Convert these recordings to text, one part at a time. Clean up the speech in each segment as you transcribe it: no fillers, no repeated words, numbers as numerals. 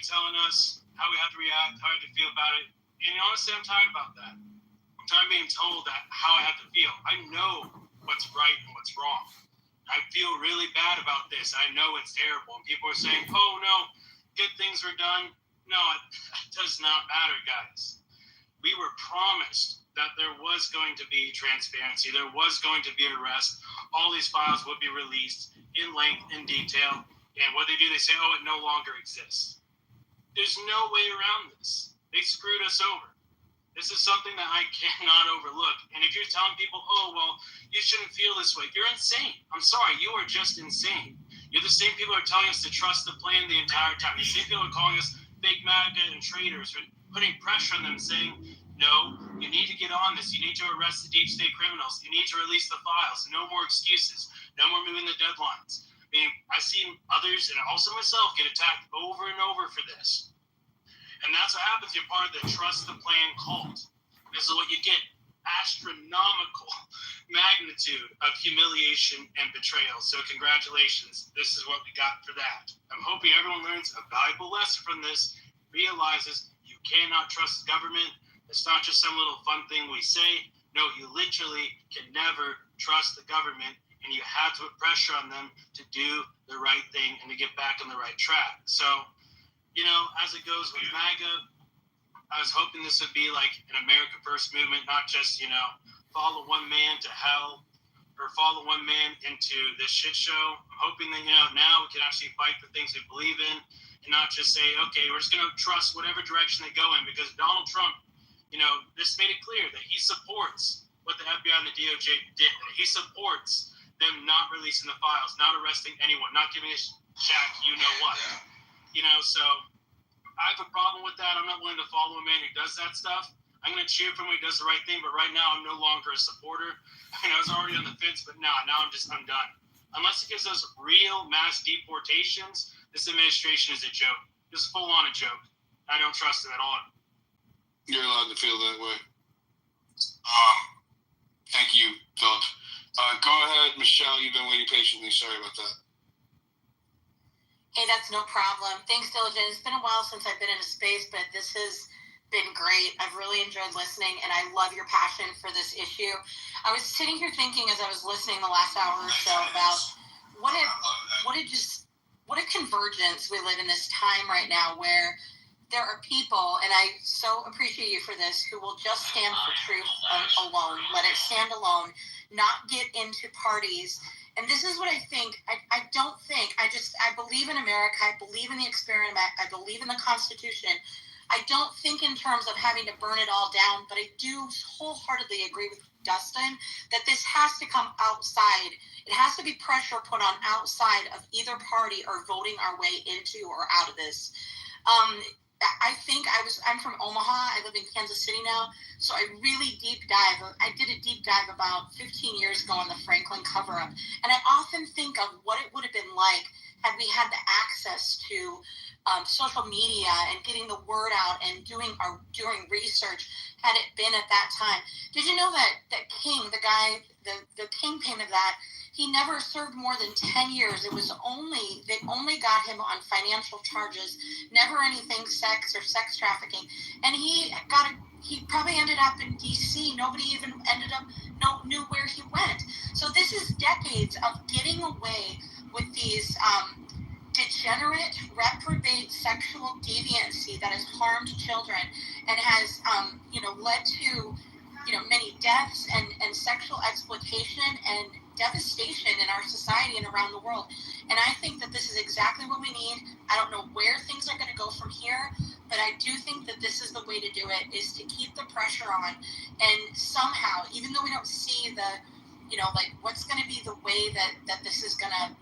be telling us how we have to react, how we have to feel about it. And honestly, I'm tired about that. I'm tired of being told that how I have to feel. I know what's right and what's wrong. I feel really bad about this. I know it's terrible. And people are saying, oh, no, good things were done. No, it does not matter, guys. We were promised that there was going to be transparency. There was going to be arrest. All these files would be released in length, in detail. And what they do, they say, oh, it no longer exists. There's no way around this. They screwed us over. This is something that I cannot overlook. And if you're telling people, oh, well, you shouldn't feel this way, you're insane. I'm sorry, you are just insane. You're the same people who are telling us to trust the plan the entire time. The same people who are calling us fake MAGA and traitors, putting pressure on them, saying, no, you need to get on this. You need to arrest the deep state criminals. You need to release the files. No more excuses. No more moving the deadlines. I mean, I've seen others, and also myself, get attacked over and over for this. And that's what happens. You're part of the trust the plan cult. This is what you get. Astronomical magnitude of humiliation and betrayal. So congratulations. This is what we got for that. I'm hoping everyone learns a valuable lesson from this, realizes you cannot trust the government. It's not just some little fun thing we say. No, you literally can never trust the government, and you have to put pressure on them to do the right thing and to get back on the right track. So, you know, as it goes with MAGA, I was hoping this would be like an America First movement, not just, you know, follow one man to hell or follow one man into this shit show. I'm hoping that, you know, now we can actually fight for things we believe in and not just say, okay, we're just going to trust whatever direction they go in, because Donald Trump, you know, this made it clear that he supports what the FBI and the DOJ did. He supports them not releasing the files, not arresting anyone, not giving us Jack, you know what. You know, so I have a problem with that. I'm not willing to follow a man who does that stuff. I'm going to cheer for him when he does the right thing, but right now I'm no longer a supporter. I mean, I was already on the fence, but now I'm done. Unless it gives us real mass deportations, this administration is a joke. Just full on a joke. I don't trust it at all. You're allowed to feel that way. Thank you, Philip. Go ahead, Michelle. You've been waiting patiently. Sorry about that. Hey, that's no problem. Thanks, Diligent. It's been a while since I've been in a space, but this has been great. I've really enjoyed listening, and I love your passion for this issue. I was sitting here thinking as I was listening the last hour or so about what a convergence we live in this time right now, where there are people, and I so appreciate you for this, who will just stand for truth alone, let it stand alone, not get into parties. And this is what I think. I believe in America. I believe in the experiment. I believe in the Constitution. I don't think in terms of having to burn it all down, but I do wholeheartedly agree with Dustin that this has to come outside. It has to be pressure put on outside of either party or voting our way into or out of this. I'm from Omaha. I live in Kansas City now. So I really I did a deep dive about 15 years ago on the Franklin cover-up. And I often think of what it would have been like had we had the access to social media and getting the word out and doing research had it been at that time. Did you know that King, the guy, the kingpin of that, he never served more than 10 years. They only got him on financial charges, never anything sex or sex trafficking. And he probably ended up in DC. Nobody even knew where he went. So this is decades of getting away with these degenerate, reprobate sexual deviancy that has harmed children and has, led to, many deaths and sexual exploitation and devastation in our society and around the world. And I think that this is exactly what we need. I don't know where things are going to go from here, but I do think that this is the way to do it, is to keep the pressure on. And somehow, even though we don't see what's going to be the way that this is going to,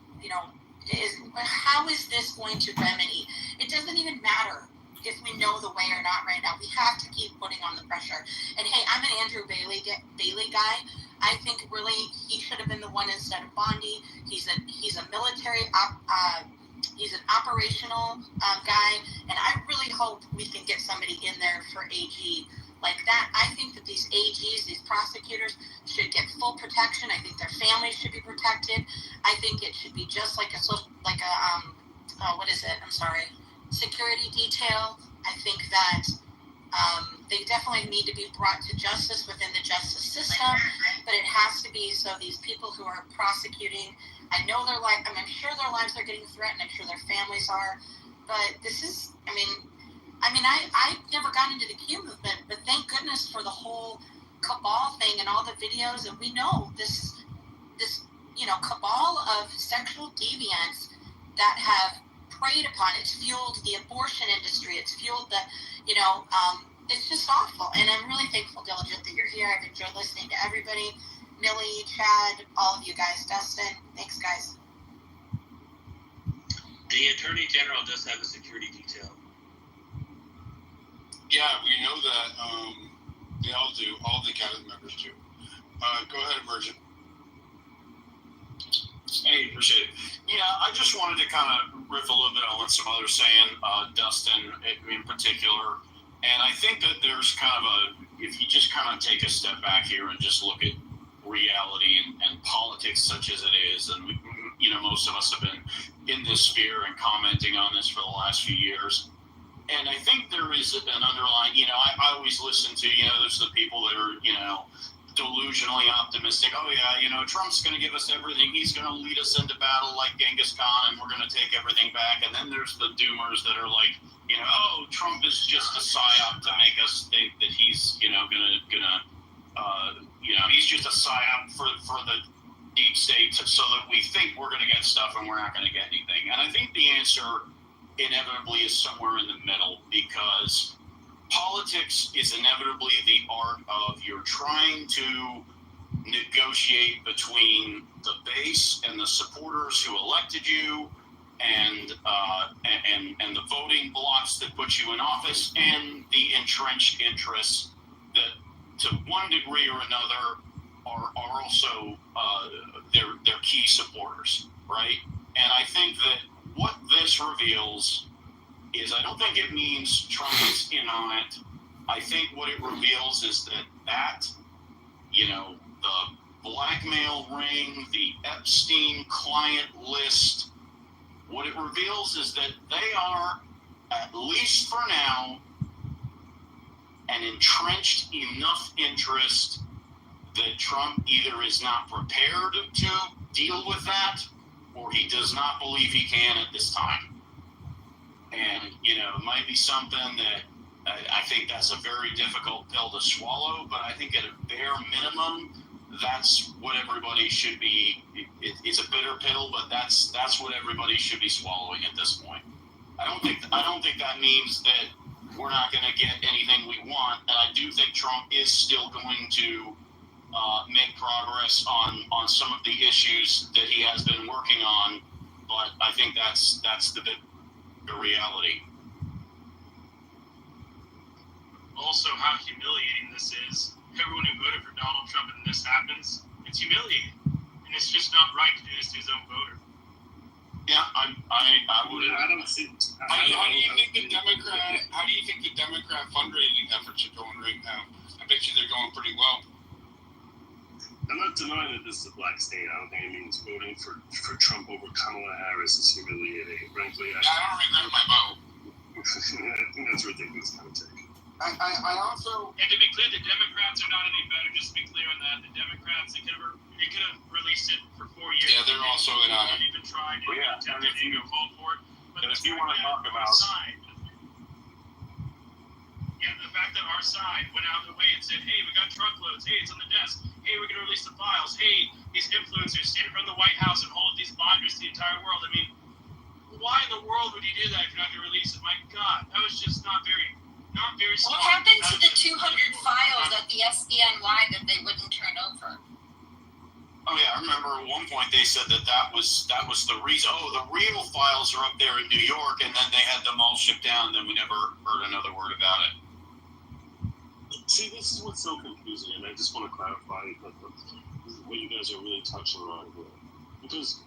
how is this going to remedy? It doesn't even matter if we know the way or not right now. We have to keep putting on the pressure. And hey, I'm an Andrew Bailey guy. I think really he should have been the one instead of Bondi. He's a military he's an operational guy, and I really hope we can get somebody in there for AG like that. I think that these AGs, these prosecutors, should get full protection. I think their families should be protected. I think it should be just like what is it? I'm sorry. security detail. I think that they definitely need to be brought to justice within the justice system, but it has to be so these people who are prosecuting, I know their life, I'm sure their lives are getting threatened, I'm sure their families are, but this is, I never got into the Q movement, but thank goodness for the whole cabal thing and all the videos, and we know this cabal of sexual deviants that have preyed upon. It's fueled the abortion industry. It's fueled the, it's just awful. And I'm really thankful, Diligent, that you're here. I've enjoyed listening to everybody. Millie, Chad, all of you guys. Dustin, thanks, guys. The Attorney General does have a security detail. Yeah, we know that. They all do. All the cabinet members do. Go ahead, Virgin. Hey, appreciate it. Yeah, I just wanted to kind of riff a little bit on what some others saying, Dustin in particular. And I think that there's kind of if you just kind of take a step back here and just look at reality and politics such as it is, and most of us have been in this sphere and commenting on this for the last few years. And I think there is an underlying, I always listen to, there's the people that are, delusionally optimistic. Oh yeah, Trump's going to give us everything. He's going to lead us into battle like Genghis Khan, and we're going to take everything back. And then there's the doomers that are like, oh, Trump is just a psyop to make us think that he's, he's just a psyop for the deep state, so that we think we're going to get stuff and we're not going to get anything. And I think the answer inevitably is somewhere in the middle, because politics is inevitably the art of you're trying to negotiate between the base and the supporters who elected you, and the voting blocks that put you in office, and the entrenched interests that, to one degree or another, are also their key supporters, right? And I think that what this reveals is, I don't think it means Trump is in on it. I think what it reveals is that the blackmail ring, the Epstein client list, what it reveals is that they are, at least for now, an entrenched enough interest that Trump either is not prepared to deal with that, or he does not believe he can at this time. And, it might be something that I think that's a very difficult pill to swallow, but I think at a bare minimum, that's what everybody should be. It's a bitter pill, but that's what everybody should be swallowing at this point. I don't think that means that we're not going to get anything we want, and I do think Trump is still going to make progress on some of the issues that he has been working on, but I think that's the reality. Also, how humiliating this is. Everyone who voted for Donald Trump and this happens, it's humiliating, and it's just not right to do this to his own voter. Yeah, I would. I don't see. How do you think the Democrat fundraising efforts are going right now? I bet you they're going pretty well. I'm not denying that this is a black state. I don't think it means voting for Trump over Kamala Harris is humiliating. Frankly, I don't regret my vote. I think that's a ridiculous kind of take. I also. And to be clear, the Democrats are not any better. Just to be clear on that, the Democrats, they could have released it for 4 years. Yeah, they're also in on it. Even tried to attempted to vote for it. But if you want to talk about the fact that our side went out of the way and said, hey, we got truckloads. Hey, it's on the desk. Hey, we're going to release the files. Hey, these influencers stand in front of the White House and hold these binders to the entire world. I mean, why in the world would you do that if you're not going to release it? My God, that was just not very smart. What happened to the 200 files at the SDNY that they wouldn't turn over? Oh yeah, I remember at one point they said that was the reason. Oh, the real files are up there in New York, and then they had them all shipped down. And then we never heard another word about it. See, this is what's so confusing, and I just want to clarify what you guys are really touching on here, because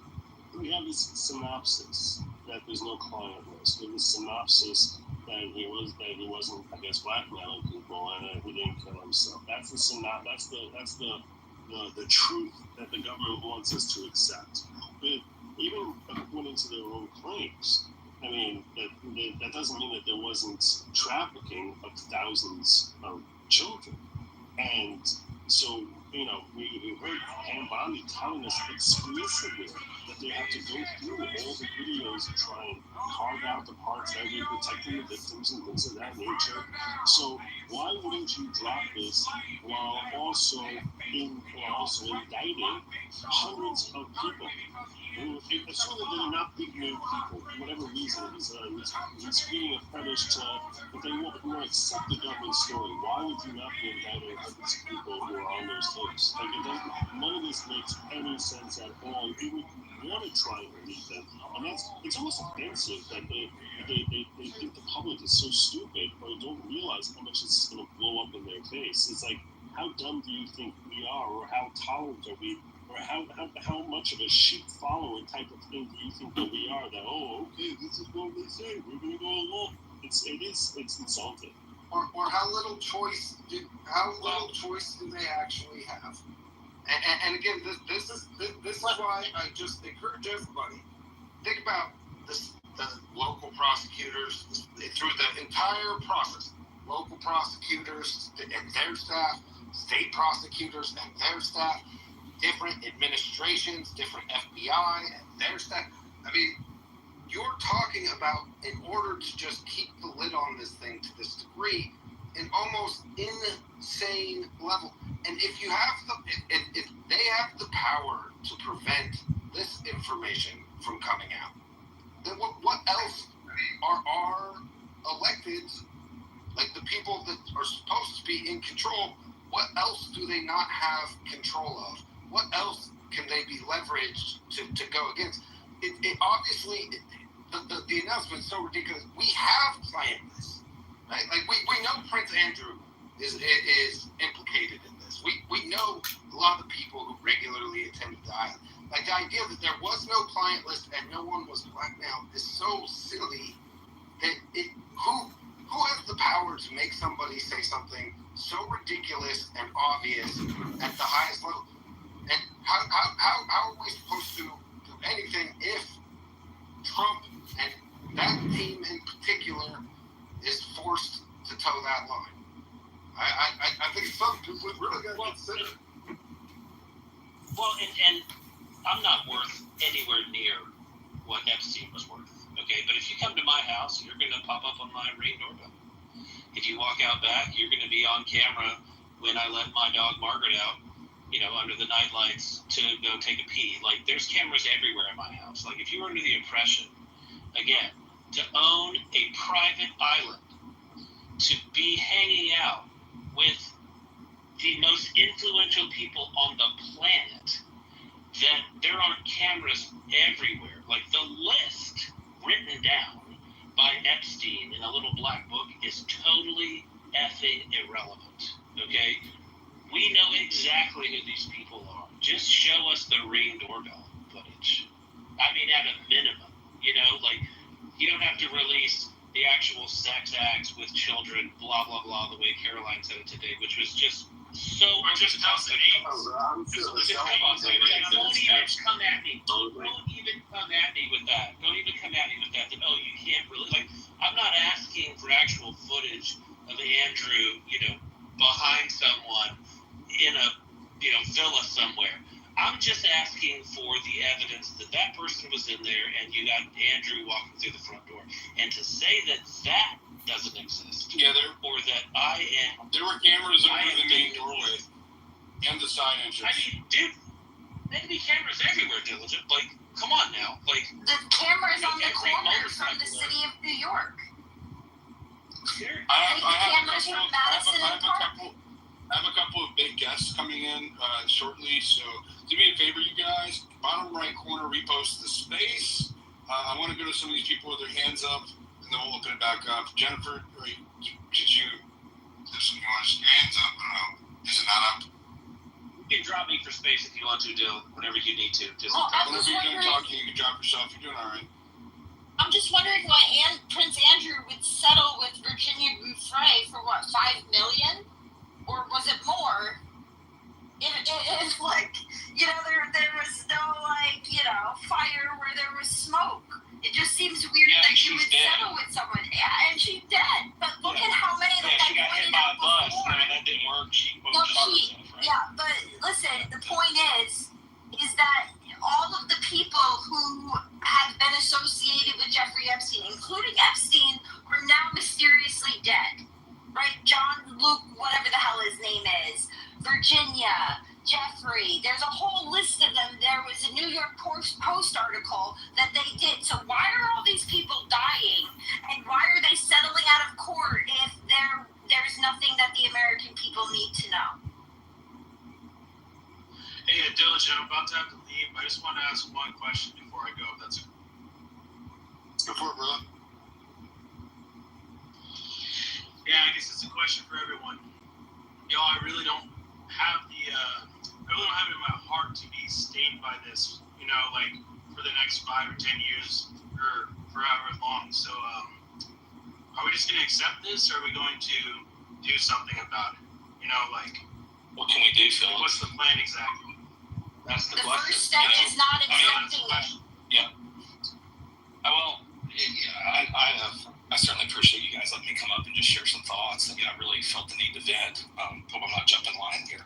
we have this synopsis that there's no client list. We have this synopsis that he wasn't, I guess, blackmailing people, and he didn't kill himself. That's the truth that the government wants us to accept. But even according to their own claims, I mean, that doesn't mean that there wasn't trafficking of thousands of children. And so, we heard Pam Bondi telling us explicitly that they have to go through all the videos and try and carve out the parts that are protecting the victims and things of that nature. So why wouldn't you drop this while also indicting hundreds of people who, assume that they're not big name people for whatever reason? He's feeding a fetish to, but they won't accept the government story. Why would you not be indicting hundreds of people who are on those tapes? None of this makes any sense at all. You would want to try and believe them, and it's almost offensive that they think the public is so stupid or don't realize how much it's going to blow up in their face. It's like, how dumb do you think we are, or how tolerant are we, or how much of a sheep follower type of thing do you think that we are? That okay, this is what they say, we're going to go along. It's insulting. Or how little choice do they actually have? And again, this is why I just encourage everybody. Think about this: the local prosecutors through the entire process, local prosecutors and their staff, state prosecutors and their staff, different administrations, different FBI and their staff. I mean, you're talking about, in order to just keep the lid on this thing to this degree, an almost insane level. And if they have the power to prevent this information from coming out, then what else are our electeds, like the people that are supposed to be in control, what else do they not have control of? What else can they be leveraged to go against? It obviously, the announcement's so ridiculous. We have planned this, right? Like we know Prince Andrew is implicated in this. We know a lot of the people who regularly attend the island. Like, the idea that there was no client list and no one was blackmailed is so silly that who has the power to make somebody say something so ridiculous and obvious at the highest level? And how are we supposed to do anything if Trump and that team in particular is forced to toe that line? I think some people really got to consider. Well, and I'm not worth anywhere near what Epstein was worth, okay? But if you come to my house, you're going to pop up on my Ring doorbell. If you walk out back, you're going to be on camera when I let my dog Margaret out, under the night lights to go take a pee. Like, there's cameras everywhere in my house. Like, if you were under the impression, again, to own a private island, to be hanging out with the most influential people on the planet, that there are cameras everywhere. Like, the list written down by Epstein in a little black book is totally effing irrelevant, okay? We know exactly who these people are. Just show us the Ring doorbell footage. I mean, at a minimum, like, you don't have to release the actual sex acts with children, blah, blah, blah, the way Caroline said it today, which was just so... Or just tell us the names. Don't even come at me. Don't even come at me with that. Don't even come at me with that. Oh, you can't really... Like, I'm not asking for actual footage of Andrew, behind someone in a, villa somewhere. I'm just asking for the evidence that person was in there and you got Andrew walking through the front door. And to say that doesn't exist. Yeah, there were cameras over the main doorway and the side entrance. I mean, dude, there can be cameras everywhere, Diligent. Like, come on now. Like, the cameras on the corner from the city of New York. I have a couple of big guests coming in shortly, so do me a favor, you guys. Bottom right corner, repost the space. I want to go to some of these people with their hands up, and then we'll open it back up. Jennifer, did you have some noise? Your hands up. Is it not up? You can drop me for space if you want to, Dill, whenever you need to. Whenever you're done talking, you can drop yourself. You're doing all right. I'm just wondering why Prince Andrew would settle with Virginia Giuffre for what, $5 million? Or was it more? It's like, there was no, fire where there was smoke. It just seems weird that you just want to ask one question before I go. If that's okay. Go for it, brother. Yeah, I guess it's a question for everyone. I really don't have it in my heart to be stained by this, like for the next 5 or 10 years or forever long. So, are we just going to accept this, or are we going to do something about it? What can we do, Phil? What's the plan exactly? That's the The question. first step is not accepting it. I certainly appreciate you guys letting me come up and just share some thoughts. I really felt the need to vent. Hope I'm not jumping line here.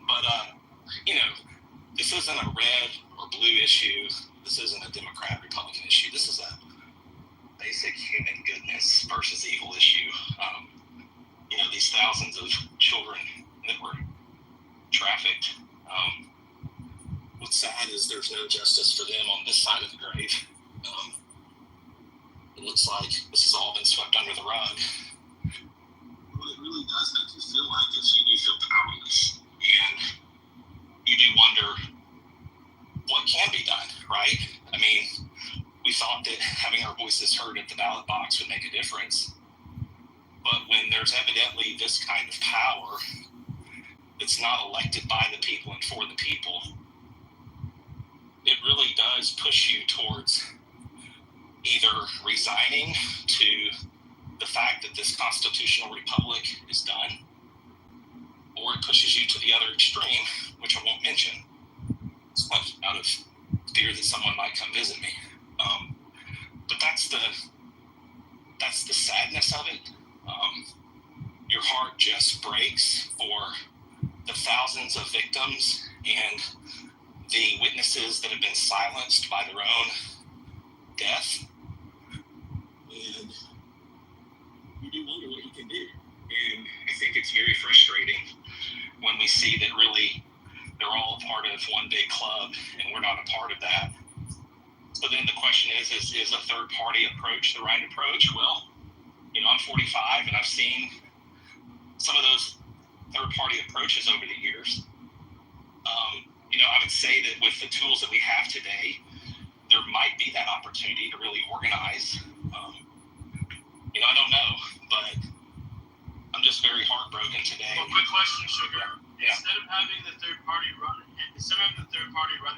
But, this isn't a red or blue issue. This isn't a Democrat-Republican issue. This is a basic human goodness versus evil issue. These thousands of children that were trafficked. What's sad is there's no justice for them on this side of the grave. It looks like this has all been swept under the rug. Well, it really does make you feel like this. You do feel powerless. And you do wonder what can be done, right? We thought that having our voices heard at the ballot box would make a difference. But when there's evidently this kind of power that's not elected by the people and for the people, it really does push you towards either resigning to the fact that this constitutional republic is done, or it pushes you to the other extreme, which I won't mention, out of fear that someone might come visit me. But that's the sadness of it. Your heart just breaks for the thousands of victims and the witnesses that have been silenced by their own death. And you do wonder what you can do. And I think it's very frustrating when we see that really they're all a part of one big club and we're not a part of that. So then the question is a third-party approach the right approach? Well, I'm 45 and I've seen some of those third-party approaches over the years. I would say that with the tools that we have today, there might be that opportunity to really organize. I don't know, but I'm just very heartbroken today. Well, quick question, Sugar. Yeah. Instead of having the third party run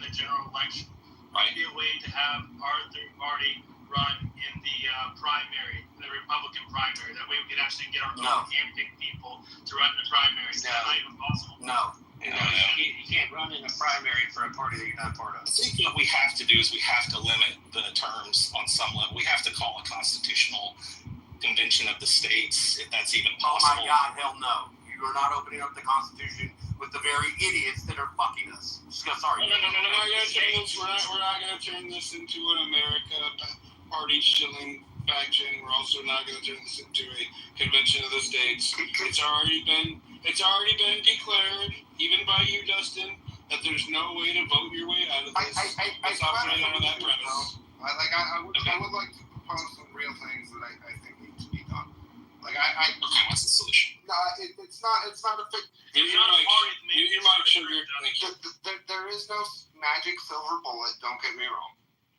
the general election, might be a way to have our third party run in the primary, the Republican primary. That way we could actually get our own hand-picked people to run the primary. Is that not even possible? No. You can't run in a primary for a party that you're not part of. I think what we have to do is we have to limit the terms on some level. We have to call a constitutional convention of the states, if that's even possible. Oh my God, hell no. You are not opening up the Constitution with the very idiots that are fucking us. Sorry. No. We're not going to turn this into an America party shilling faction. We're also not going to turn this into a convention of the states. It's already been declared, even by you, Dustin, that there's no way to vote your way out of this. It's operating under that premise. I would like to propose some real things that I think need to be done. Okay, what's the solution? No, it's not a fix. Your mic, Sugar. There is no magic silver bullet, don't get me wrong.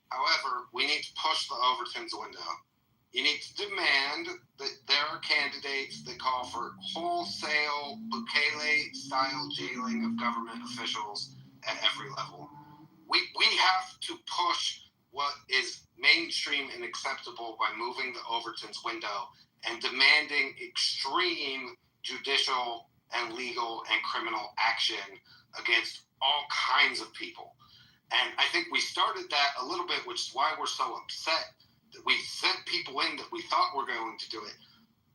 However, we need to push the Overton's window. You need to demand that there are candidates that call for wholesale Bukele-style jailing of government officials at every level. We have to push what is mainstream and acceptable by moving the Overton's window and demanding extreme judicial and legal and criminal action against all kinds of people. And I think we started that a little bit, which is why we're so upset that we sent people in that we thought were going to do it.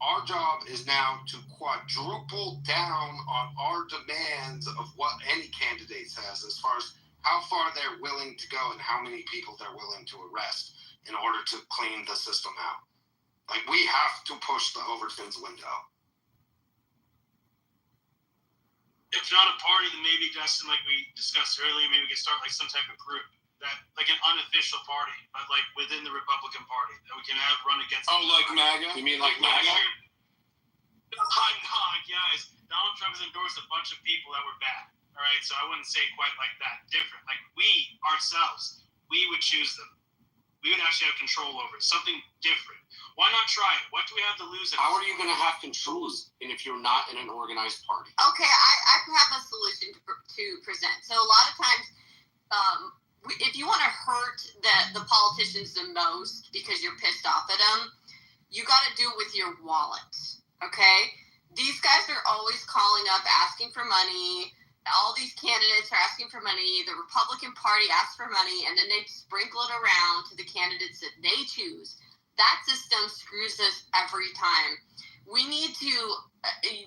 Our job is now to quadruple down on our demands of what any candidate says as far as how far they're willing to go and how many people they're willing to arrest in order to clean the system out. We have to push the Overton's window. If not a party, then maybe, Justin, like we discussed earlier, maybe we could start some type of group that, an unofficial party, but within the Republican Party that we can have run against. Oh, like MAGA? You mean like MAGA? Guys, Donald Trump has endorsed a bunch of people that were bad. All right, so I wouldn't say quite like that. Different. Like we ourselves, we would choose them. We would actually have control over it. Something different. Why not try it? What do we have to lose? How are you going to have control if you're not in an organized party? Okay, I have a solution to present. So a lot of times, if you want to hurt the politicians the most because you're pissed off at them, you got to do it with your wallet. Okay, these guys are always calling up asking for money. All these candidates are asking for money. The Republican Party asks for money, and then they sprinkle it around to the candidates that they choose. That system screws us every time. We need to,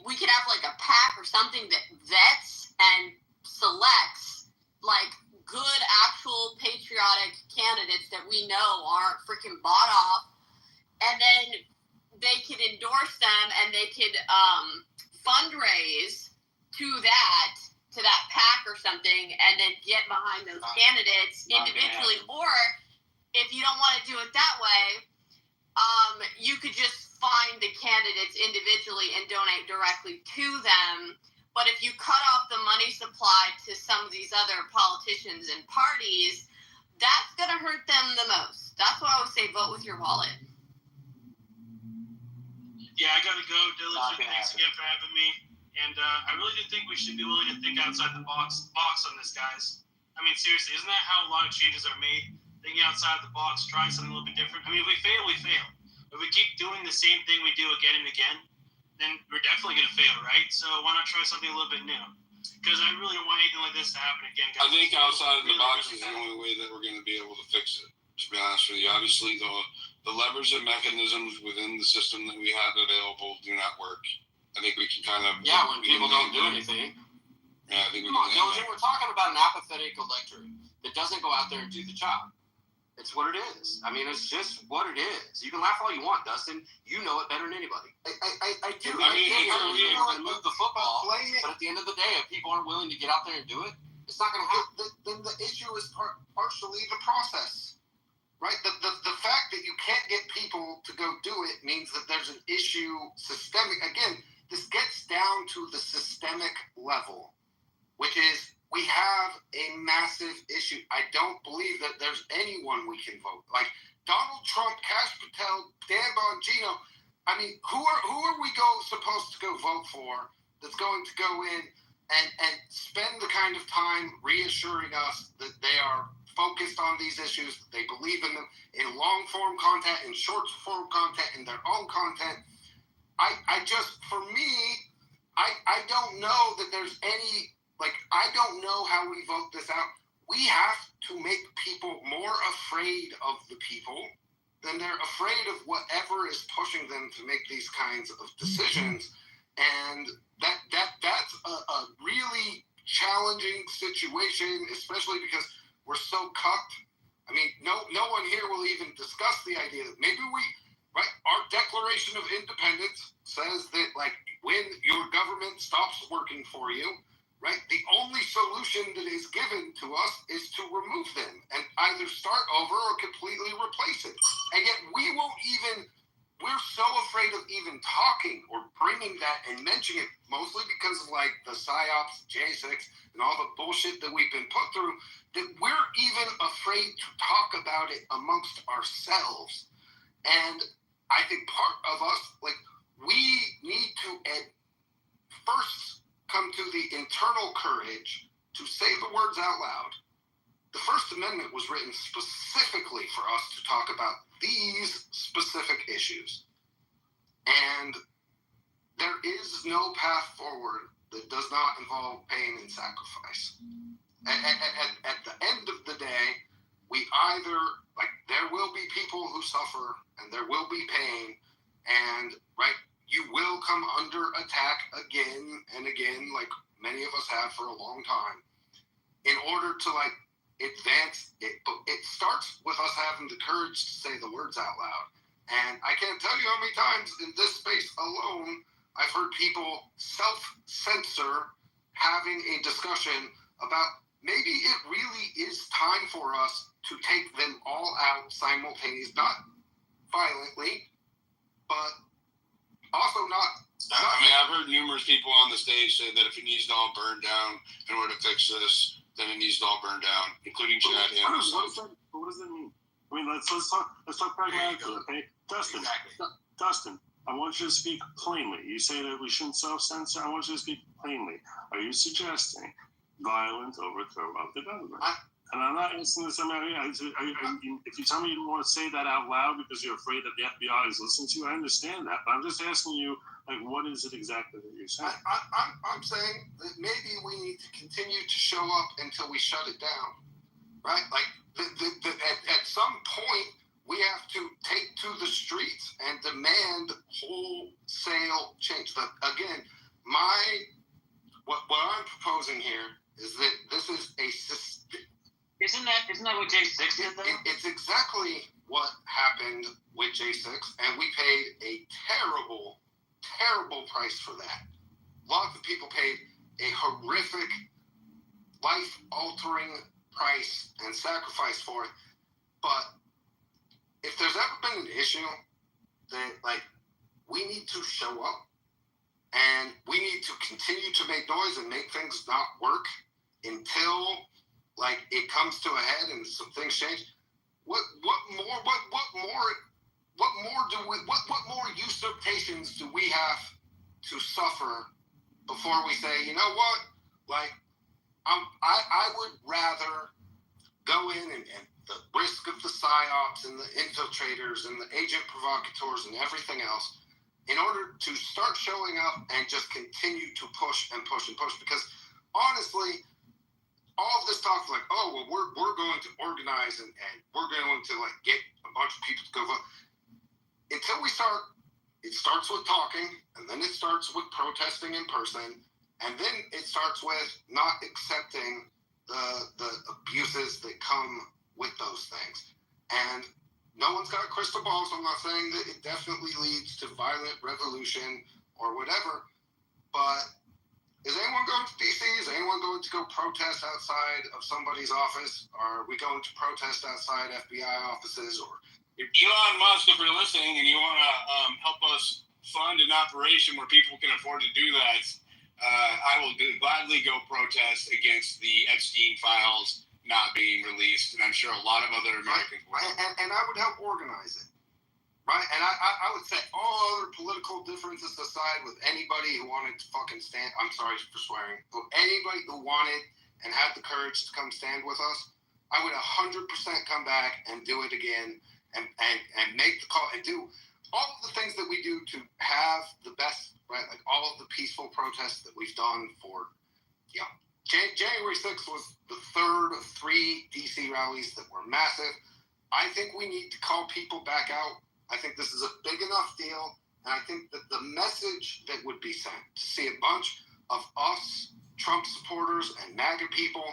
we could have like a PAC or something that vets and selects like good, actual patriotic candidates that we know aren't freaking bought off, and then they could endorse them and they could fundraise to that PAC or something, and then get behind those candidates individually. Or if you don't want to do it that way, you could just find the candidates individually and donate directly to them. But if you cut off the money supply to some of these other politicians and parties, that's going to hurt them the most. That's why I would say vote with your wallet. Yeah, I got to go. Diligent, thanks again for having me. And I really do think we should be willing to think outside the box on this, guys. I mean, seriously, isn't that how a lot of changes are made? Thinking outside the box, trying something a little bit different. I mean, if we fail, we fail. If we keep doing the same thing we do again and again, then we're definitely going to fail, right? So why not try something a little bit new? Because I really don't want anything like this to happen again, guys. I think outside of the box is the only way that we're going to be able to fix it, to be honest with you. Obviously, the levers and mechanisms within the system that we have available do not work. I think we can kind of... Yeah, when people don't do anything. Yeah, I think we Come on, can... we're talking about an apathetic electorate that doesn't go out there and do the job. It's what it is. I mean, it's just what it is. You can laugh all you want, Dustin. You know it better than anybody. I do. I mean, you know it, move the football. But at the end of the day, if people aren't willing to get out there and do it, it's not going to happen. Then the issue is partially the process, right? The fact that you can't get people to go do it means that there's an issue systemic. Again, this gets down to the systemic level, which is we have a massive issue. I don't believe that there's anyone we can vote. Like Donald Trump, Kash Patel, Dan Bongino. I mean, who are we supposed to go vote for that's going to go in and spend the kind of time reassuring us that they are focused on these issues, they believe in them, in long-form content, in short-form content, in their own content. I just, for me, I don't know that there's any, like, I don't know how we vote this out. We have to make people more afraid of the people than they're afraid of whatever is pushing them to make these kinds of decisions. And that's a really challenging situation, especially because we're so cucked. I mean, no one here will even discuss the idea that maybe right? Our Declaration of Independence says that, like, when your government stops working for you, right, the only solution that is given to us is to remove them and either start over or completely replace it. And yet we're so afraid of even talking or bringing that and mentioning it, mostly because of, like, the PSYOPs, J6, and all the bullshit that we've been put through, that we're even afraid to talk about it amongst ourselves. And I think part of us, like, we need to first come to the internal courage to say the words out loud. The First Amendment was written specifically for us to talk about these specific issues. And there is no path forward that does not involve pain and sacrifice. At the end of the day, we either, like, there will be people who suffer and there will be pain, and, right, you will come under attack again and again, like many of us have for a long time, in order to, like, advance it. But it starts with us having the courage to say the words out loud. And I can't tell you how many times in this space alone I've heard people self-censor having a discussion about maybe it really is time for us to take them all out simultaneously, not violently, but also not. I mean, I've heard heard numerous people on the stage say that if it needs to all burn down in order to fix this, then it needs to all burn down, including Chad and myself. What does that mean? I mean, let's talk pragmatically, okay? Dustin, Exactly. Dustin, I want you to speak plainly. You say that we shouldn't self-censor. I want you to speak plainly. Are you suggesting violent overthrow of the government? And I'm not asking this. If you tell me you don't want to say that out loud because you're afraid that the FBI is listening to you, I understand that. But I'm just asking you, like, what is it exactly that you're saying? I'm saying that maybe we need to continue to show up until we shut it down, right? Like, at some point, we have to take to the streets and demand wholesale change. But again, what I'm proposing here is that this is a system. Isn't that what J6 did, though? It's exactly what happened with J6, and we paid a terrible, terrible price for that. Lots of people paid a horrific, life-altering price and sacrifice for it. But if there's ever been an issue that, like, we need to show up and we need to continue to make noise and make things not work until, like, it comes to a head and some things change. What more usurpations do we have to suffer before we say, you know what, like, I would rather go in and the risk of the psyops and the infiltrators and the agent provocateurs and everything else in order to start showing up and just continue to push and push and push. Because honestly, all of this talk like, oh, well, we're going to organize and we're going to, like, get a bunch of people to go vote. Until we start, it starts with talking, and then it starts with protesting in person, and then it starts with not accepting the abuses that come with those things. And no one's got a crystal ball, so I'm not saying that it definitely leads to violent revolution or whatever, but is anyone going to DC? Is anyone going to go protest outside of somebody's office? Are we going to protest outside FBI offices? Or if Elon Musk, if you're listening and you want to help us fund an operation where people can afford to do that, I will gladly go protest against the Epstein files not being released, and I'm sure a lot of other Americans will. And I would help organize it, right? And I would set all other political differences aside with anybody who wanted to fucking stand. I'm sorry for swearing. But anybody who wanted and had the courage to come stand with us, I would 100% come back and do it again and make the call and do all of the things that we do to have the best, right? Like all of the peaceful protests that we've done for, yeah. January 6th was the third of 3 DC rallies that were massive. I think we need to call people back out. I think this is a big enough deal, and I think that the message that would be sent to see a bunch of us, Trump supporters and MAGA people,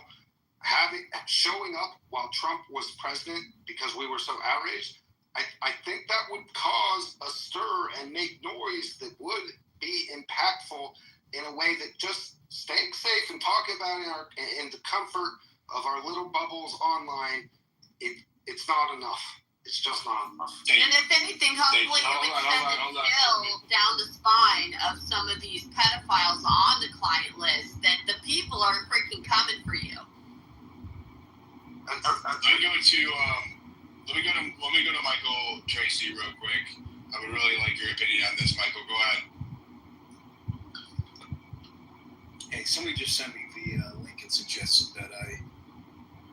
showing up while Trump was president because we were so outraged, I think that would cause a stir and make noise that would be impactful in a way that just staying safe and talking about it in the comfort of our little bubbles online, it's not enough. It's just not enough. And if anything, hopefully it would send a chill down the spine of some of these pedophiles on the client list that the people are freaking coming for you. Let me go to Michael Tracy real quick. I would really like your opinion on this, Michael. Go ahead. Hey, somebody just sent me the link and suggested that I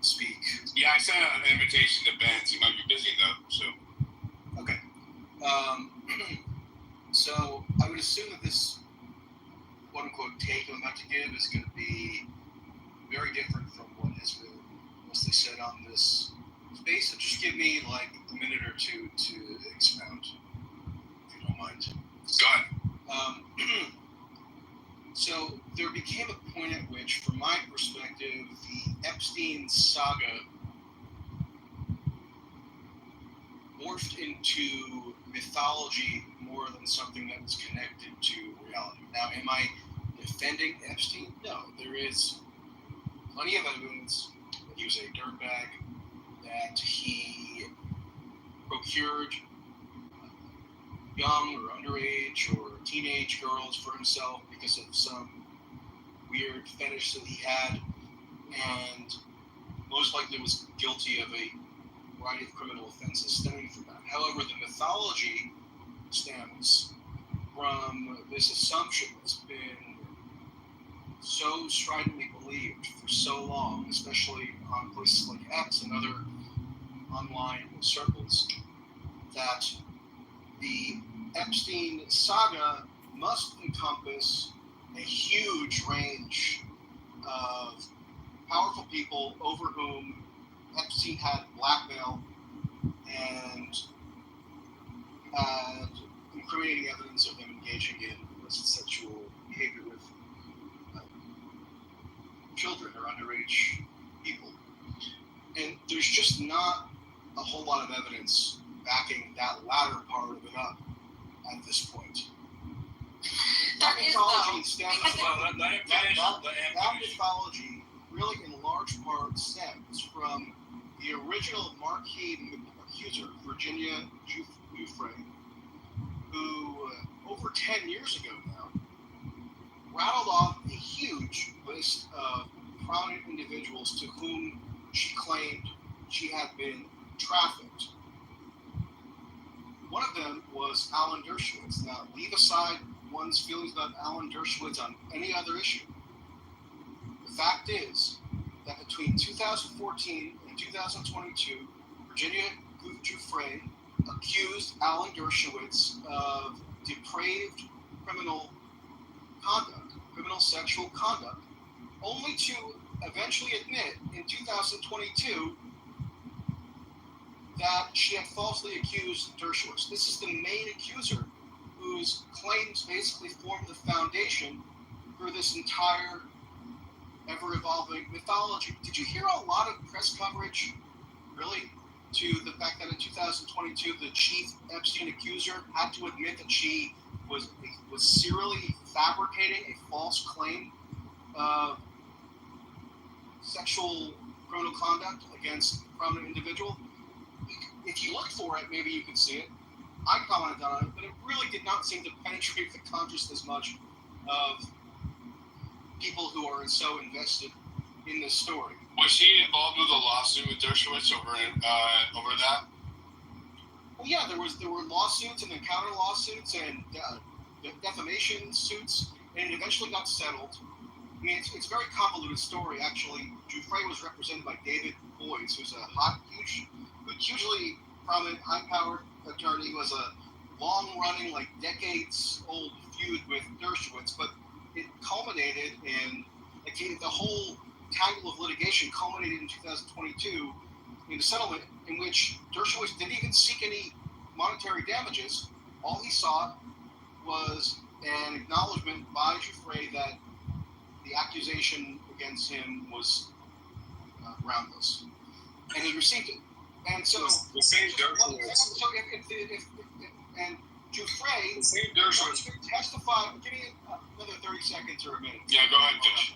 speak. Yeah, I sent an invitation to Ben. He might be busy though. So. Okay. So I would assume that this quote unquote take I'm about to give is going to be very different from what has been mostly said on this space. So just give me like a minute or two to expound, if you don't mind. Go ahead. So there became a point at which, from my perspective, the Epstein saga morphed into mythology more than something that was connected to reality. Now, am I defending Epstein? No, there is plenty of evidence that he was a dirtbag, that he procured young or underage or teenage girls for himself because of some weird fetish that he had, and most likely was guilty of a variety of criminal offenses stemming from that. However, the mythology stems from this assumption that's been so stridently believed for so long, especially on places like X and other online circles, that the Epstein saga must encompass a huge range of powerful people over whom Epstein had blackmail and incriminating evidence of them engaging in illicit sexual behavior with children or underage people. And there's just not a whole lot of evidence backing that latter part of it up at this point. That mythology stems from that mythology really in large part stems from the original marquee accuser, Virginia Giuffre, who over 10 years ago now rattled off a huge list of prominent individuals to whom she claimed she had been trafficked. One of them was Alan Dershowitz. Now, leave aside one's feelings about Alan Dershowitz on any other issue. The fact is that between 2014 and 2022, Virginia Giuffre accused Alan Dershowitz of depraved criminal conduct, criminal sexual conduct, only to eventually admit in 2022 that she had falsely accused Dershowitz. This is the main accuser whose claims basically form the foundation for this entire ever-evolving mythology. Did you hear a lot of press coverage, really, to the fact that in 2022 the chief Epstein accuser had to admit that she was serially fabricating a false claim of sexual criminal conduct against a prominent individual? If you look for it, maybe you can see it. I commented on it, but it really did not seem to penetrate the consciousness much of people who are so invested in this story. Was he involved with a lawsuit with Dershowitz over that? Well, yeah, there were lawsuits and then counter lawsuits and defamation suits, and it eventually got settled. I mean, it's a very convoluted story, actually. Giuffre was represented by David Boies, who's a hugely prominent, high-powered attorney who has a long-running, like decades-old feud with Dershowitz, but it culminated in, the whole tangle of litigation culminated in 2022 in a settlement in which Dershowitz didn't even seek any monetary damages. All he sought was an acknowledgement by Giuffre that the accusation against him was groundless, and he received it. And so, the same Dershowitz. So if and Giuffre, The same Dershowitz. testify. Give me another 30 seconds or a minute. Yeah, go ahead, Josh.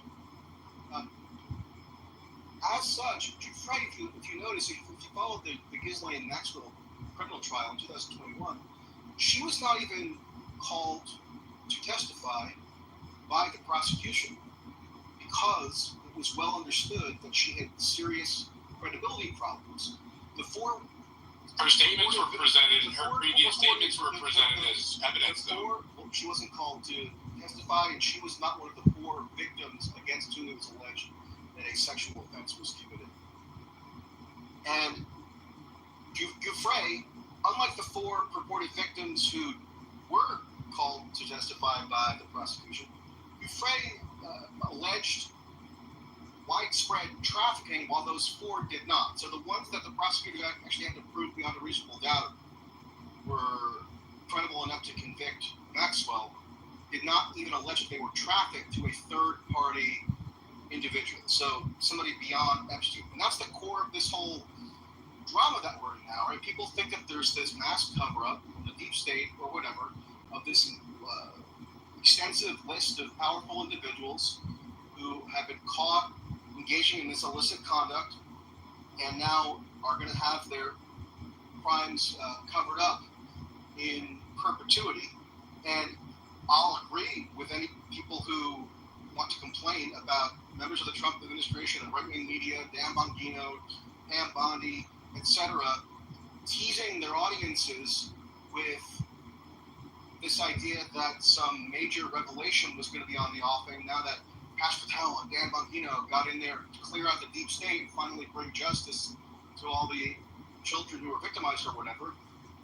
As such, Giuffre, if you notice, if you followed the Ghislaine Maxwell criminal trial in 2021, she was not even called to testify by the prosecution because it was well understood that she had serious credibility problems. Her statements were presented, her previous statements were presented as evidence, though. She wasn't called to testify, and she was not one of the 4 victims against whom it was alleged that a sexual offense was committed. And Giuffre, unlike the 4 purported victims who were called to testify by the prosecution, Giuffre alleged widespread trafficking, while those 4 did not. So the ones that the prosecutor actually had to prove beyond a reasonable doubt were credible enough to convict Maxwell did not even allege that they were trafficked to a third-party individual, so somebody beyond Epstein. And that's the core of this whole drama that we're in now, right? People think that there's this mass cover-up from the deep state or whatever of this extensive list of powerful individuals who have been caught engaging in this illicit conduct and now are going to have their crimes covered up in perpetuity. And about members of the Trump administration and right-wing media, Dan Bongino, Pam Bondi, etc., teasing their audiences with this idea that some major revelation was going to be on the offing now that Kash Patel and Dan Bongino got in there to clear out the deep state and finally bring justice to all the children who were victimized or whatever.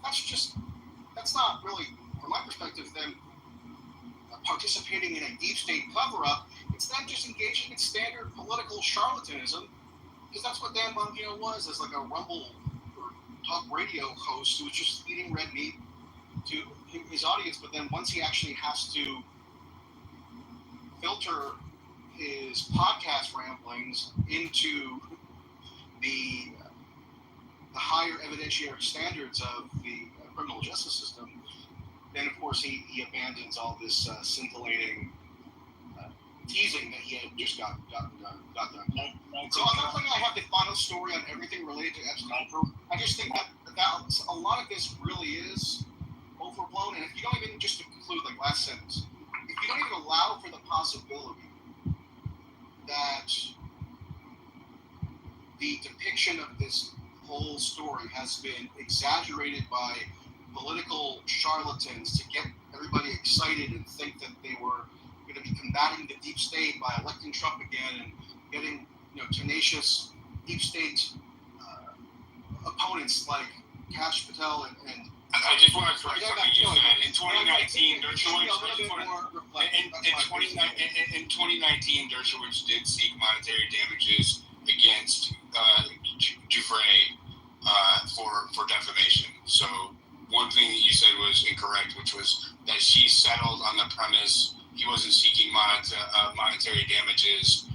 That's not really, from my perspective, them participating in a deep state cover-up. It's them just engaging in standard political charlatanism, because that's what Dan Bongino was, as like a Rumble or talk radio host who was just feeding red meat to his audience. But then once he actually has to filter his podcast ramblings into the higher evidentiary standards of the criminal justice system, then of course he abandons all this scintillating teasing that he had just got done. So I'm not thinking I have the final story on everything related to Epstein. I just think that a lot of this really is overblown. And if you don't even, just to conclude, like last sentence, if you don't even allow for the possibility that the depiction of this whole story has been exaggerated by political charlatans to get everybody excited and think that they were going to be combating the deep state by electing Trump again and getting tenacious deep state opponents like Kash Patel and I just want to correct something you said. In 2019, in 2019, Dershowitz did seek monetary damages against Giuffre for defamation. So one thing that you said was incorrect, which was that she settled on the premise he wasn't seeking monetary damages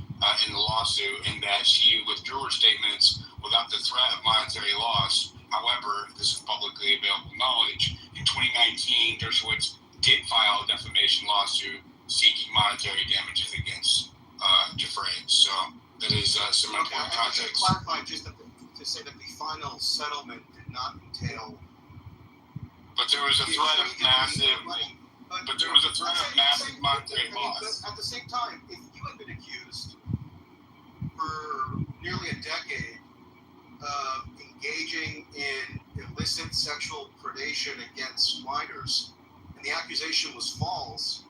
in the lawsuit, and that she withdrew her statements without the threat of monetary loss. However, this is publicly available knowledge. In 2019, Dershowitz did file a defamation lawsuit seeking monetary damages against Giuffre. So that is some important context. To clarify, just to say that the final settlement did not entail. But there was a threat of massive. But there was a threat of massive monetary loss. At the same time, if you had been accused for nearly a decade of engaging in illicit sexual predation against minors, and the accusation was false,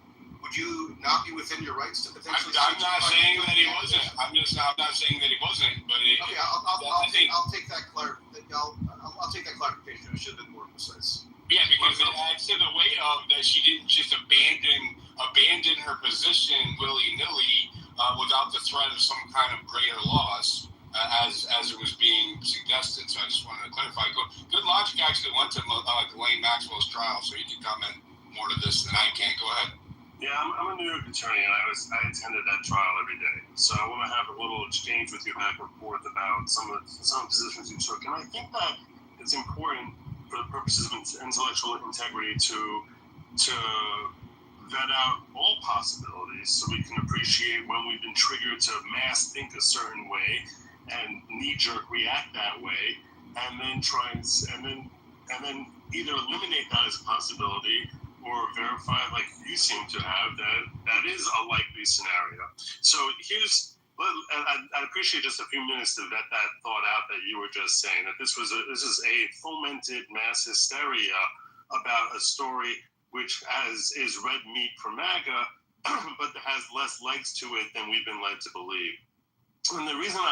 would you not be within your rights to potentially? I'm not saying that he wasn't. I'm not saying that he wasn't. But okay, I'll take that I'll take that clarification. It should have been more precise. Yeah, because it adds to the weight of that she didn't just abandon her position willy-nilly without the threat of some kind of greater loss, as it was being suggested. So I just wanted to clarify. Good Logic actually went to Ghislaine Maxwell's trial, so you can comment more to this than I can. Go ahead. Yeah, I'm a New York attorney, and I attended that trial every day. So I want to have a little exchange with you back and forth about some positions you took. And I think that it's important for the purposes of intellectual integrity to vet out all possibilities so we can appreciate when we've been triggered to mass think a certain way and knee-jerk react that way, and then and then either eliminate that as a possibility or verify, like you seem to have, that is a likely scenario. So I'd appreciate just a few minutes to vet that thought out that you were just saying, that this is a fomented mass hysteria about a story which is red meat for MAGA, but has less legs to it than we've been led to believe. And the reason to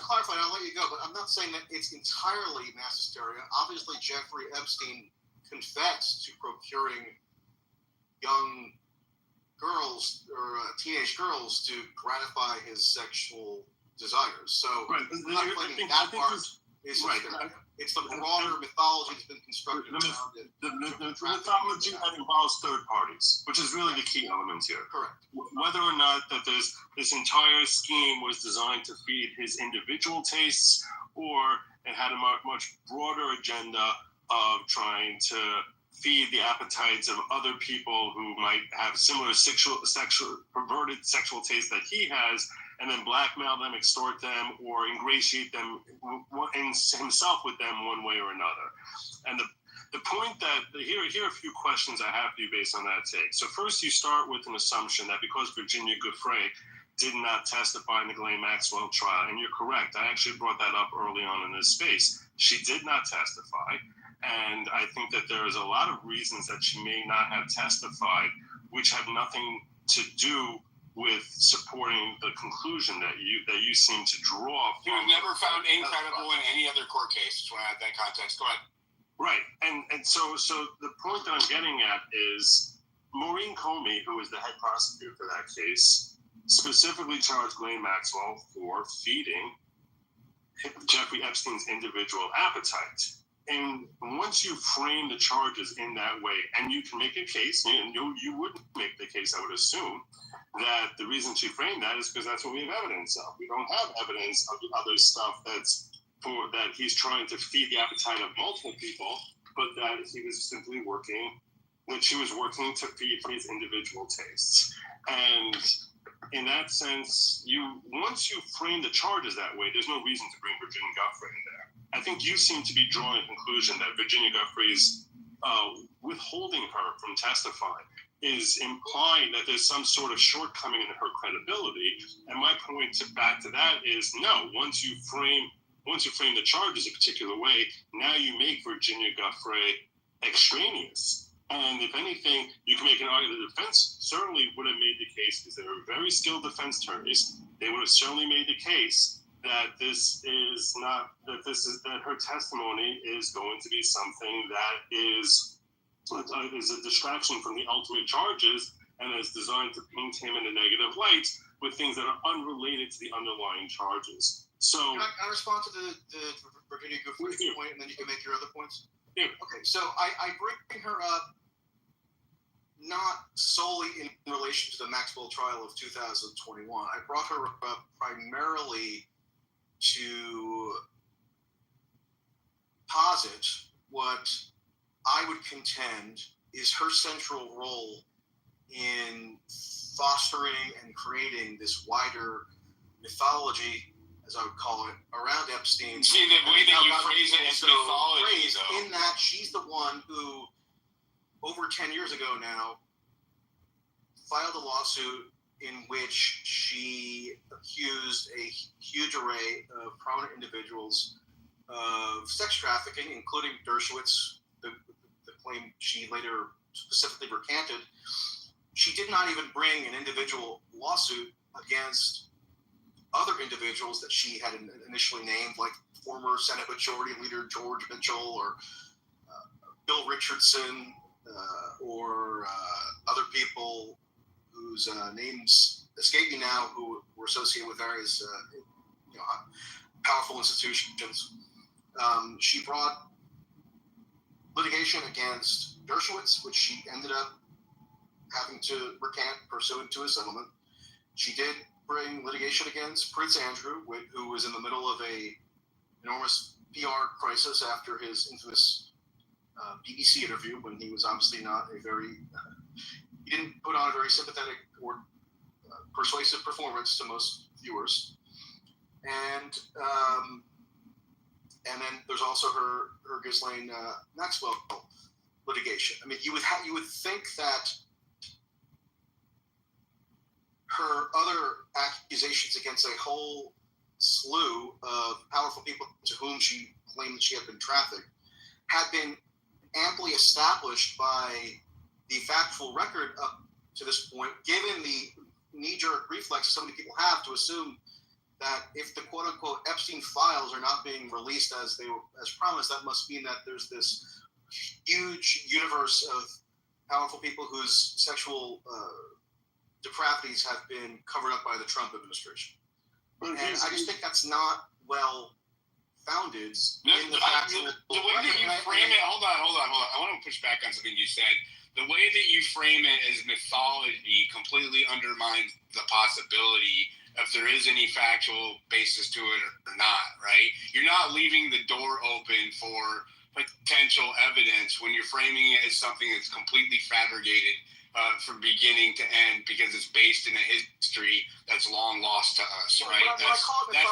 clarify, I'll let you go, but I'm not saying that it's entirely mass hysteria. Obviously, Jeffrey Epstein confessed to procuring young girls or teenage girls to gratify his sexual desires. So right. I'm not claiming that part is hysteria. It's the broader mythology that's been constructed around it. The mythology that involves third parties, which is really the key element here. Correct. Whether or not that this entire scheme was designed to feed his individual tastes, or it had a much broader agenda of trying to feed the appetites of other people who might have similar perverted sexual tastes that he has, and then blackmail them, extort them, or ingratiate them himself with them one way or another. And the point that here are a few questions I have for you based on that take. So first, you start with an assumption that because Virginia Giuffre did not testify in the Ghislaine Maxwell trial. And you're correct. I actually brought that up early on in this space. She did not testify. And I think that there is a lot of reasons that she may not have testified, which have nothing to do with supporting the conclusion that you seem to draw. He was never found incredible in any other court case. Just want to add that context. Go ahead. Right. And so the point that I'm getting at is Maureen Comey, who was the head prosecutor for that case, specifically charged Ghislaine Maxwell for feeding Jeffrey Epstein's individual appetite. And once you frame the charges in that way, and you can make a case, and you would make the case, I would assume, that the reason she framed that is because that's what we have evidence of. We don't have evidence of other stuff that he's trying to feed the appetite of multiple people, but that he was simply she was working to feed his individual tastes. And in that sense, once you frame the charges that way, there's no reason to bring Virginia Giuffre in there. I think you seem to be drawing a conclusion that Virginia Giuffre's withholding her from testifying is implying that there's some sort of shortcoming in her credibility. And my point back to that is no. Once you frame the charges a particular way, now you make Virginia Giuffre extraneous. And if anything, you can make an argument. The defense certainly would have made the case, because they were very skilled defense attorneys. They would have certainly made the case that that her testimony is going to be something that is a distraction from the ultimate charges and is designed to paint him in a negative light with things that are unrelated to the underlying charges. So, can I respond to the Virginia Giuffre point, and then you can make your other points? Yeah. Okay, so I bring her up not solely in relation to the Maxwell trial of 2021. I brought her up primarily to posit what I would contend is her central role in fostering and creating this wider mythology, as I would call it, around Epstein. See, the way that you phrase it as mythology, though. In that she's the one who, over 10 years ago now, filed a lawsuit in which she accused a huge array of prominent individuals of sex trafficking, including Dershowitz, the claim she later specifically recanted. She did not even bring an individual lawsuit against other individuals that she had initially named, like former Senate Majority Leader George Mitchell or Bill Richardson or other people whose names escape me now, who were associated with various powerful institutions. She brought litigation against Dershowitz, which she ended up having to recant pursuant to a settlement. She did bring litigation against Prince Andrew, who was in the middle of a enormous PR crisis after his infamous BBC interview, when he was obviously not he didn't put on a very sympathetic or persuasive performance to most viewers. And then there's also her Ghislaine Maxwell litigation. I mean, you would think that her other accusations against a whole slew of powerful people to whom she claimed that she had been trafficked had been amply established by the factual record up to this point, given the knee-jerk reflex so many people have to assume that if the quote-unquote Epstein files are not being released as promised, that must mean that there's this huge universe of powerful people whose sexual depravities have been covered up by the Trump administration. And I just think that's not well founded in the factual. The way that you frame it, hold on. I want to push back on something you said. The way that you frame it as mythology completely undermines the possibility if there is any factual basis to it or not, right? You're not leaving the door open for potential evidence when you're framing it as something that's completely fabricated from beginning to end because it's based in a history that's long lost to us, right? That's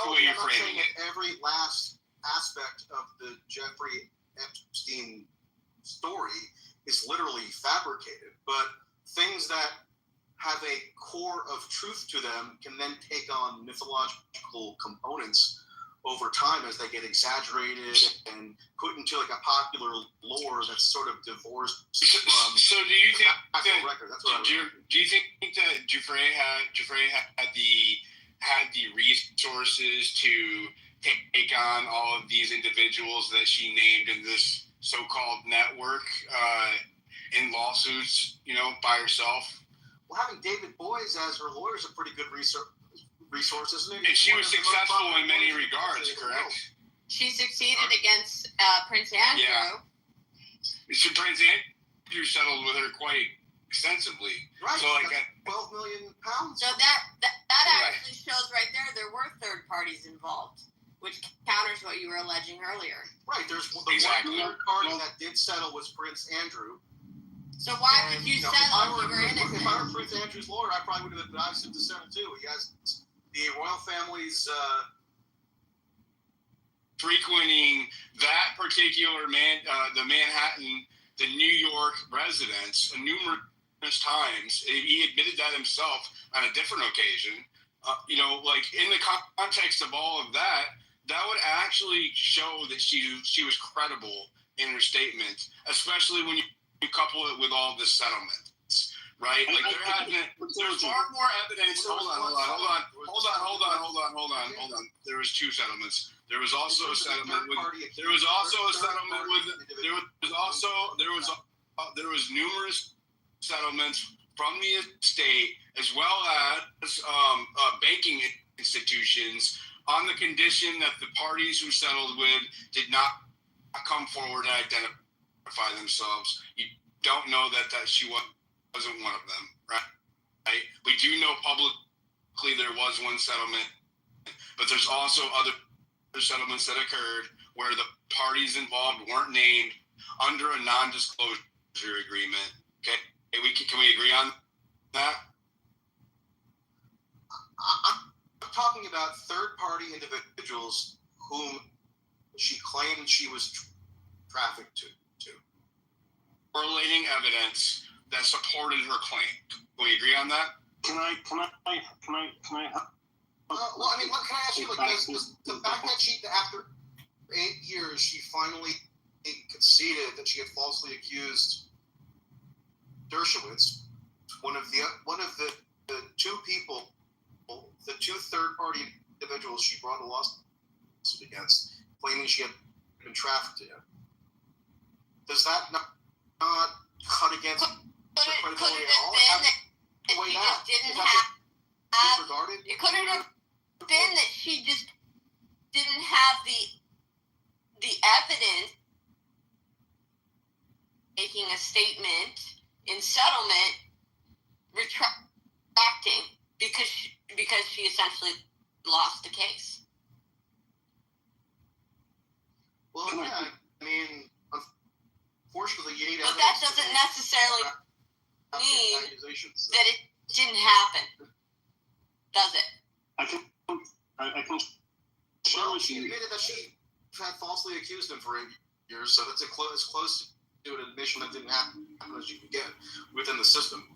the way you're framing it. Every last aspect of the Jeffrey Epstein story is literally fabricated, but things that have a core of truth to them can then take on mythological components over time as they get exaggerated and put into like a popular lore that's sort of divorced from So do you think that record. That's what do you think that Giuffre had the resources to take on all of these individuals that she named in this so-called network in lawsuits, by herself? Well, having David Boies as her lawyer is a pretty good resource, isn't it? And she was successful in many regards, correct? She succeeded against Prince Andrew. Yeah. So Prince Andrew settled with her quite extensively. Right. So like £12 million. So that actually shows right there were third parties involved, which counters what you were alleging earlier. Right. There's the Exactly. one third party that did settle was Prince Andrew. So why would you settle if you were innocent? If I were Prince Andrew's lawyer, I probably would have advised him to settle too. He has the royal family's frequenting that particular the Manhattan, the New York residence numerous times. He admitted that himself on a different occasion. Like in the context of all of that, that would actually show that she was credible in her statement, especially when you couple it with all the settlements, right? Like there's far more evidence. Hold on. There was two settlements. There was also a settlement with. There was numerous settlements from the estate as well as banking institutions on the condition that the parties who settled with did not come forward and identify themselves. You don't know that she wasn't one of them, right? We do know publicly there was one settlement, but there's also other settlements that occurred where the parties involved weren't named under a non-disclosure agreement. Okay, can we agree on that? I'm talking about third-party individuals whom she claimed she was trafficked to. Correlating evidence that supported her claim. Can we agree on that? Can I Well, I mean, can I ask you, like, the fact that she, after 8 years, she finally conceded that she had falsely accused Dershowitz, one of the two people, the two third-party individuals she brought a lawsuit against, claiming she had been trafficked to him. Does that not cut against her credibility at all? It couldn't have been that she just didn't have the evidence making a statement in settlement retracting because she essentially lost the case. Well, yeah, I mean, unfortunately, you need but that doesn't necessarily mean that it didn't happen, does it? I can Well, she admitted that she had falsely accused him for 8 years, so that's as close to an admission that didn't happen as you can get within the system.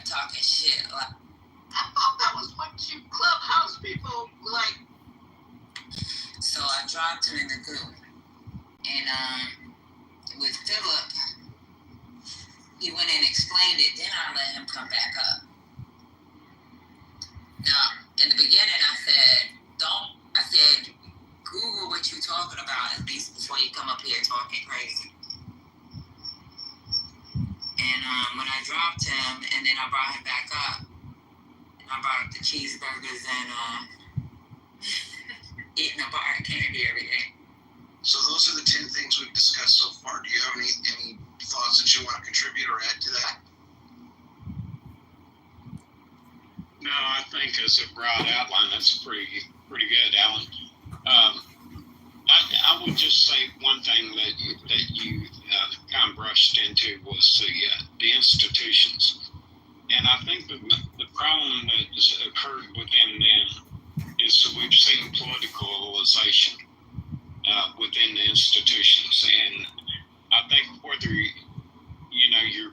kept talking shit. Like, I thought that was what you clubhouse people like. so I dropped him in the group. And with Philip, he went and explained it. Then I let him come back up. Now, in the beginning, I said, Google what you're talking about at least before you come up here talking crazy. And when I dropped him, and then I brought him back up, and I brought up the cheeseburgers and eating a bar of candy every day. So those are the 10 things we've discussed so far. Do you have any thoughts that you want to contribute or add to that? No, I think as a broad outline, that's pretty good, Alan. I would just say one thing that you kind of brushed into was the institutions, and I think the problem that has occurred within them is we've seen politicalization